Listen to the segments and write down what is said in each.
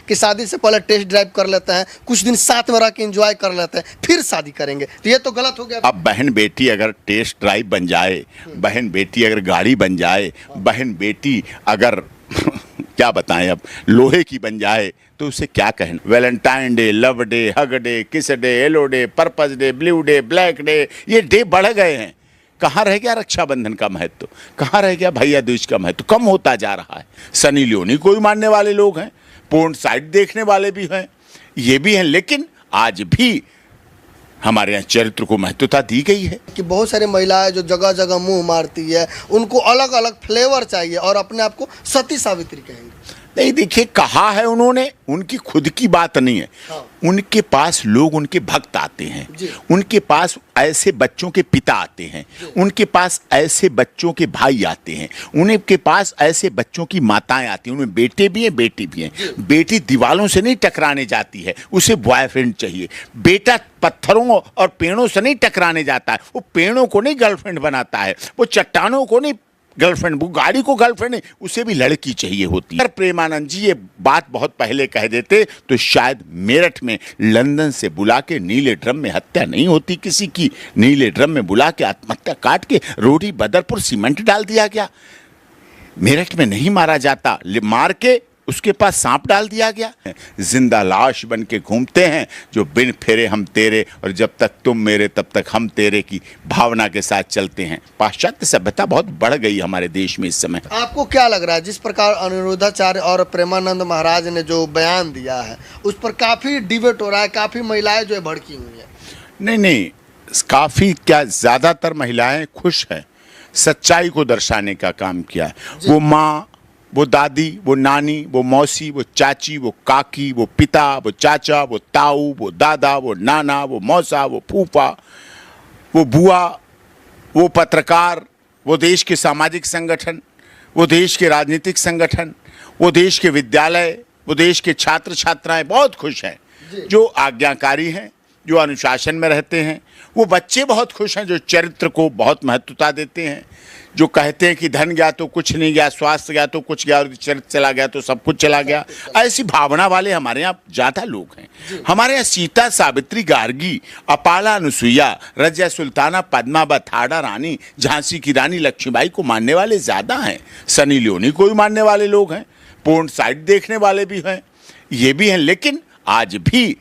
कि शादी से पहले टेस्ट ड्राइव कर लेते हैं, कुछ दिन साथ में रह के एंजॉय कर लेते हैं, फिर शादी करेंगे, तो ये तो गलत हो गया। अब बहन बेटी अगर टेस्ट ड्राइव बन जाए, बहन बेटी अगर गाड़ी बन जाए, बहन बेटी अगर क्या बताएं अब लोहे की बन जाए, तो उसे क्या कहें। Valentine day, love day, hug day, kiss day, yellow day, purpose day, blue day, black day, ये डे बढ़ गए हैं। कहाँ रह गया रक्षाबंधन का महत्व, कहाँ रह गया भैया दूज का महत्व, कम होता जा रहा है। सनी लियोनी को भी मानने वाले लोग हैं, पोर्न साइट देखने वाले भी हैं, ये भी हैं, लेकिन आज भी हमारे यहाँ चरित्र को महत्वता दी गई है। कि बहुत सारी महिलाएं जो जगह जगह मुंह मारती है, उनको अलग अलग फ्लेवर चाहिए और अपने आप को सती सावित्री कहेंगे। नहीं, देखिए, कहा है उन्होंने, उनकी खुद की बात नहीं है। हाँ। उनके पास लोग, उनके भक्त आते हैं, उनके पास ऐसे बच्चों के पिता आते हैं, उनके पास ऐसे बच्चों के भाई आते हैं, उनके पास ऐसे बच्चों की माताएं आती हैं, उनमें बेटे भी हैं, बेटी भी हैं। बेटी दीवालों से नहीं टकराने जाती है, उसे बॉयफ्रेंड चाहिए। बेटा पत्थरों और पेड़ों से नहीं टकराने जाता है, वो पेड़ों को नहीं गर्लफ्रेंड बनाता है, वो चट्टानों को नहीं गर्लफ्रेंड, वो गाड़ी को गर्लफ्रेंड नहीं, उसे भी लड़की चाहिए होती है। अगर प्रेमानंद जी ये बात बहुत पहले कह देते तो शायद मेरठ में लंदन से बुला के नीले ड्रम में हत्या नहीं होती किसी की। नीले ड्रम में बुला के आत्महत्या काट के रोडी बदरपुर सीमेंट डाल दिया गया। मेरठ में नहीं मारा जाता, मार के उसके पास सांप डाल दिया गया। जिंदा लाश बन के घूमते हैं जो बिन फेरे हम तेरे और जब तक तुम मेरे तब तक हम तेरे की भावना के साथ चलते हैं। पाश्चात्य सभ्यता बहुत बढ़ गई हमारे देश में इस समय। आपको क्या लग रहा है, जिस प्रकार अनिरुद्धाचार्य और प्रेमानंद महाराज ने जो बयान दिया है उस पर काफी डिबेट हो रहा है, काफी महिलाएं जो है भड़की हुई है? नहीं, काफी क्या, ज्यादातर महिलाएं खुश हैं, सच्चाई को दर्शाने का काम किया है। वो माँ, वो दादी, वो नानी, वो मौसी, वो चाची, वो काकी, वो पिता, वो चाचा, वो ताऊ, वो दादा, वो नाना, वो मौसा, वो फूफा, वो बुआ, वो पत्रकार, वो देश के सामाजिक संगठन, वो देश के राजनीतिक संगठन, वो देश के विद्यालय, वो देश के छात्र छात्राएं बहुत खुश हैं। जो आज्ञाकारी हैं, जो अनुशासन में रहते हैं, वो बच्चे बहुत खुश हैं, जो चरित्र को बहुत महत्वता देते हैं, जो कहते हैं कि धन गया तो कुछ नहीं गया, स्वास्थ्य गया तो कुछ गया, और चरित्र चला गया तो सब कुछ चला गया। ऐसी भावना वाले हमारे यहाँ ज़्यादा लोग हैं। हमारे यहाँ सीता, सावित्री, गार्गी, अपाला, अनुसुईया, रजिया सुल्ताना, पद्मावत, हाड़ा रानी, झांसी की रानी लक्ष्मीबाई को मानने वाले ज़्यादा हैं। सनी लियोनी को भी मानने वाले लोग हैं, पोर्न साइट देखने वाले भी हैं, ये भी हैं, लेकिन आज भी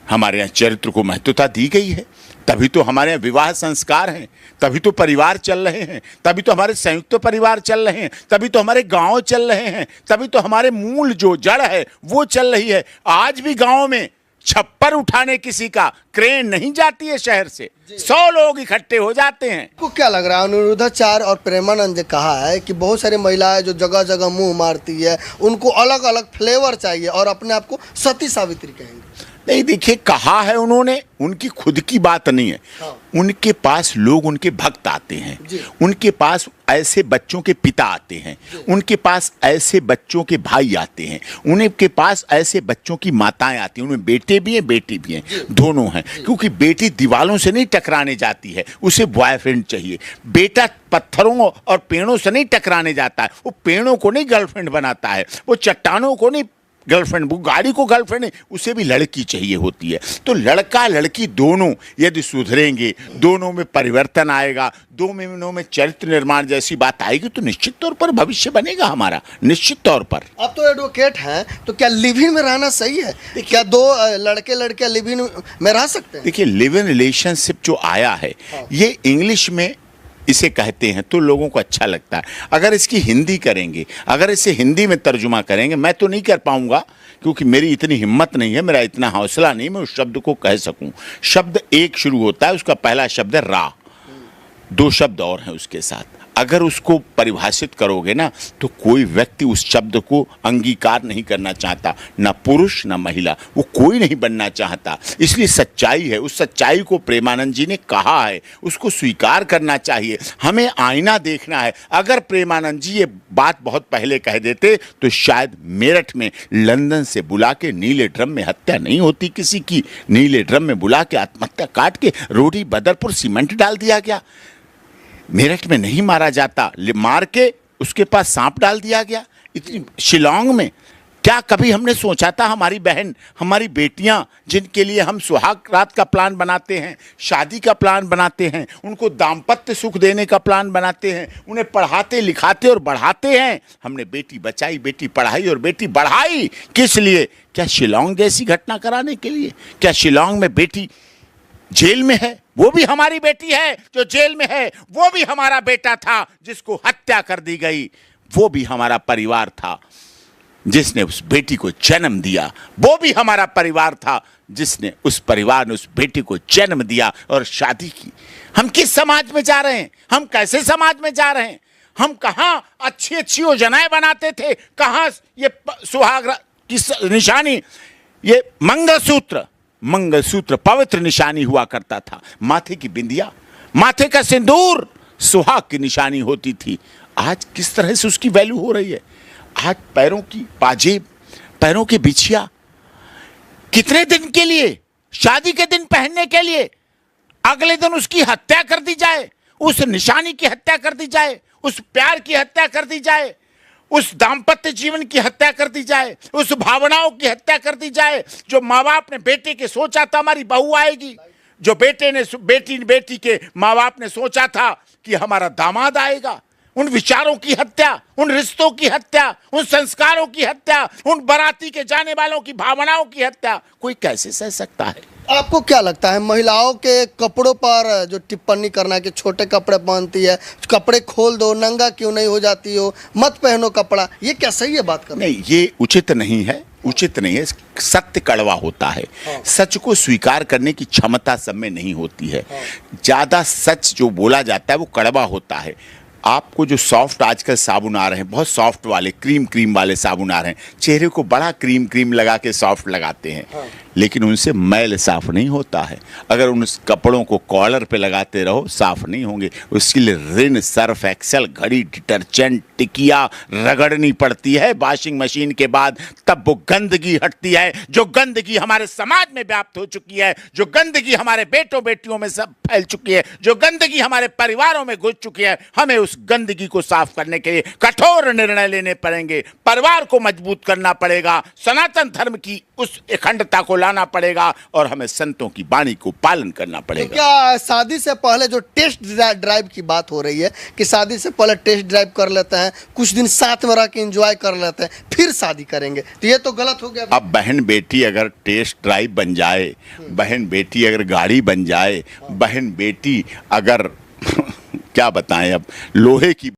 हमारे यहाँ चरित्र को महत्वता दी गई है। तभी तो हमारे यहाँ विवाह संस्कार हैं, तभी तो परिवार चल रहे हैं, तभी तो हमारे संयुक्त परिवार चल रहे हैं, तभी तो हमारे गांव चल रहे हैं, तभी तो हमारे मूल जो जड़ है वो चल रही है। आज भी गांव में छप्पर उठाने किसी का क्रेन नहीं जाती है शहर से, 100 लोग इकट्ठे हो जाते हैं। आपको क्या लग रहा है, अनिरुद्धाचार्य और प्रेमानंद ने कहा है कि बहुत सारी महिलाएं जो जगह जगह मुंह मारती है, उनको अलग अलग फ्लेवर चाहिए और अपने आप को सती सावित्री कहेंगे? नहीं, देखिए, कहा है उन्होंने, उनकी खुद की बात नहीं है। हाँ। उनके पास लोग, उनके भक्त आते हैं, उनके पास ऐसे बच्चों के पिता आते हैं, उनके पास ऐसे बच्चों के भाई आते हैं, उनके पास ऐसे बच्चों की माताएं आती हैं, उनमें बेटे भी हैं, बेटी भी हैं, दोनों हैं। क्योंकि बेटी दीवालों से नहीं टकराने जाती है, उसे बॉयफ्रेंड चाहिए। बेटा पत्थरों और पेड़ों से नहीं टकराने जाता है, वो पेड़ों को नहीं गर्लफ्रेंड बनाता है, वो चट्टानों को नहीं गर्लफ्रेंड, वो गाड़ी को गर्लफ्रेंड नहीं, उसे भी लड़की चाहिए होती है। तो लड़का लड़की दोनों यदि सुधरेंगे, दोनों में परिवर्तन आएगा, दोनों में चरित्र निर्माण जैसी बात आएगी, तो निश्चित तौर पर भविष्य बनेगा हमारा, निश्चित तौर पर। आप तो एडवोकेट हैं, तो क्या लिव इन में रहना सही है? क्या दो लड़के लड़कियां लिव इन में रह सकते हैं? देखिए, लिव इन रिलेशनशिप जो आया है, ये इंग्लिश में इसे कहते हैं तो लोगों को अच्छा लगता है। अगर इसकी हिंदी करेंगे, अगर इसे हिंदी में तर्जुमा करेंगे, मैं तो नहीं कर पाऊंगा क्योंकि मेरी इतनी हिम्मत नहीं है, मेरा इतना हौसला नहीं, मैं उस शब्द को कह सकूं। शब्द एक शुरू होता है, उसका पहला शब्द है रा, 2 शब्द और हैं उसके साथ। अगर उसको परिभाषित करोगे ना, तो कोई व्यक्ति उस शब्द को अंगीकार नहीं करना चाहता, ना पुरुष ना महिला, वो कोई नहीं बनना चाहता। इसलिए सच्चाई है, उस सच्चाई को प्रेमानंद जी ने कहा है, उसको स्वीकार करना चाहिए। हमें आईना देखना है। अगर प्रेमानंद जी ये बात बहुत पहले कह देते तो शायद मेरठ में लंदन से बुला के नीले ड्रम में हत्या नहीं होती किसी की। नीले ड्रम में बुला के आत्महत्या काट के रोडी बदरपुर सीमेंट डाल दिया गया। मेरठ में नहीं मारा जाता, मार के उसके पास सांप डाल दिया गया। इतनी शिलांग में क्या कभी हमने सोचा था हमारी बहन, हमारी बेटियां, जिनके लिए हम सुहाग रात का प्लान बनाते हैं, शादी का प्लान बनाते हैं, उनको दाम्पत्य सुख देने का प्लान बनाते हैं, उन्हें पढ़ाते लिखाते और बढ़ाते हैं, हमने बेटी बचाई, बेटी पढ़ाई और बेटी बढ़ाई, किस लिए? क्या शिलांग जैसी घटना कराने के लिए? क्या शिलांग में बेटी जेल में है, वो भी हमारी बेटी है जो जेल में है, वो भी हमारा बेटा था जिसको हत्या कर दी गई, वो भी हमारा परिवार था जिसने उस बेटी को जन्म दिया, वो भी हमारा परिवार था जिसने उस परिवार ने उस बेटी को जन्म दिया और शादी की। हम किस समाज में जा रहे हैं? हम कैसे समाज में जा रहे हैं? हम कहां अच्छी अच्छी योजनाएं बनाते थे, कहां ये सुहाग की निशानी, ये मंगलसूत्र पवित्र निशानी हुआ करता था, माथे की बिंदिया, माथे का सिंदूर सुहाग की निशानी होती थी। आज किस तरह से उसकी वैल्यू हो रही है? आज पैरों की पाजेब, पैरों की बिछिया कितने दिन के लिए? शादी के दिन पहनने के लिए, अगले दिन उसकी हत्या कर दी जाए, उस निशानी की हत्या कर दी जाए, उस प्यार की हत्या कर दी जाए, उस दाम्पत्य जीवन की हत्या कर दी जाए, उस भावनाओं की हत्या कर दी जाए जो माँ बाप ने बेटे के सोचा था हमारी बहू आएगी, जो बेटी के माँ बाप ने सोचा था कि हमारा दामाद आएगा। उन विचारों की हत्या, उन रिश्तों की हत्या, उन संस्कारों की हत्या, उन बाराती के जाने वालों की भावनाओं की हत्या कोई कैसे सह सकता है? आपको क्या लगता है महिलाओं के कपड़ों पर जो टिप्पणी करना कि छोटे कपड़े पहनती है, कपड़े खोल दो, नंगा क्यों नहीं हो जाती हो, मत पहनो कपड़ा, ये क्या सही है बात करना? नहीं, ये उचित नहीं है, उचित नहीं है। सत्य कड़वा होता है। हाँ। सच को स्वीकार करने की क्षमता सब में नहीं होती है। ज्यादा सच जो बोला जाता है वो कड़वा होता है। आपको जो सॉफ्ट आजकल साबुन आ रहे हैं, बहुत सॉफ्ट वाले क्रीम वाले साबुन आ रहे हैं, चेहरे को बड़ा क्रीम लगा के सॉफ्ट लगाते हैं, हाँ। लेकिन उनसे मैल साफ नहीं होता है। अगर उन कपड़ों को कॉलर पे लगाते रहो साफ नहीं होंगे। उसके लिए रिन, सर्फ एक्सेल, घड़ी, डिटर्जेंट, टिकिया रगड़नी पड़ती है वॉशिंग मशीन के बाद, तब वो गंदगी हटती है। जो गंदगी हमारे समाज में व्याप्त हो चुकी है, जो गंदगी हमारे बेटों बेटियों में सब फैल चुकी है, जो गंदगी हमारे परिवारों में घुस चुकी है, हमें उस गंदगी को साफ करने के लिए कठोर निर्णय लेने पड़ेंगे। परिवार को मजबूत करना पड़ेगा, सनातन धर्म की उस अखंडता को लाना पड़ेगा और हमें संतों की वाणी को पालन करना पड़ेगा। तो क्या शादी से पहले जो टेस्ट ड्राइव की बात हो रही है कि शादी से पहले टेस्ट ड्राइव कर लेते हैं, कुछ दिन साथ में रह के एंजॉय कर लेते हैं, फिर शादी करेंगे, तो ये तो गलत हो गया। अब बहन बेटी अगर टेस्ट ड्राइव बन जाए, बहन बेटी अगर गाड़ी बन जाए, बहन बेटी अगर क्या बताएं, अब लोहे की